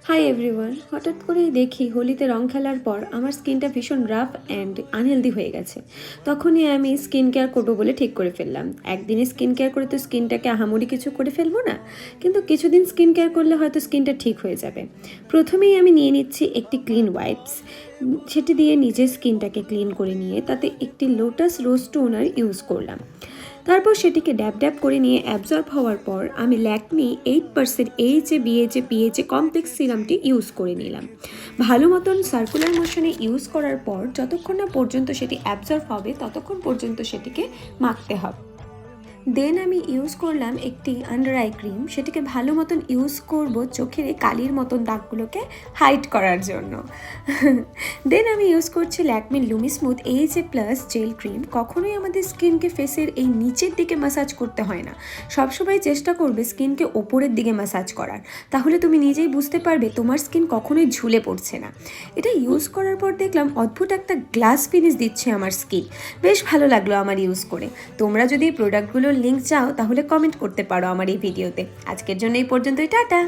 Hi everyone, হঠাৎ করেই দেখি হোলিতে রং খেলার পর আমার স্কিনটা ভীষণ রাফ অ্যান্ড আনহেলদি হয়ে গেছে। তখনই আমি স্কিন কেয়ার করবো বলে ঠিক করে ফেললাম। একদিনে স্কিন কেয়ার করে তো স্কিনটাকে আহামরি কিছু করে ফেলবো না, কিন্তু কিছুদিন স্কিন কেয়ার করলে হয়তো স্কিনটা ঠিক হয়ে যাবে। প্রথমেই আমি নিয়ে নিচ্ছি একটি ক্লিন ওয়াইপস। সেটি দিয়ে নিজের স্কিনটাকে ক্লিন করে নিয়ে তাতে একটি লোটাস রোজ টোনার ইউজ করলাম। তারপর সেটিকে ড্যাব ড্যাব করে নিয়ে অ্যাবজর্ব হওয়ার পর আমি ল্যাকমি 8% এইচএ বিএচএ পিএইচএ কমপ্লেক্স সিরামটি ইউজ করে নিলাম। ভালো মতন সার্কুলার মোশনে ইউজ করার পর যতক্ষণ না পর্যন্ত সেটি অ্যাবজর্ব হবে ততক্ষণ পর্যন্ত সেটিকে মাখতে হবে। দেন আমি ইউজ করলাম একটি আন্ডার আই ক্রিম। সেটিকে ভালো মতন ইউজ করব চোখের এই কালির মতন দাগগুলোকে হাইড করার জন্য। দেন আমি ইউজ করছি Lakme লুমি smooth এইচএ plus jail cream. কখনোই আমাদের স্কিনকে ফেসের এই নিচের দিকে ম্যাসাজ করতে হয় না, সবসময় চেষ্টা করবে স্কিনকে ওপরের দিকে ম্যাসাজ করার। তাহলে তুমি নিজেই বুঝতে পারবে তোমার স্কিন কখনোই ঝুলে পড়ছে না। এটা ইউজ করার পর দেখলাম অদ্ভুত একটা গ্লাস ফিনিশ দিচ্ছে আমার স্কিন। বেশ ভালো লাগলো আমার ইউজ করে। তোমরা যদি এই প্রোডাক্টগুলোর লিঙ্ক চাও তাহলে কমেন্ট করতে পারো আমার এই ভিডিওতে। আজকের জন্য এই পর্যন্তই, টাটা।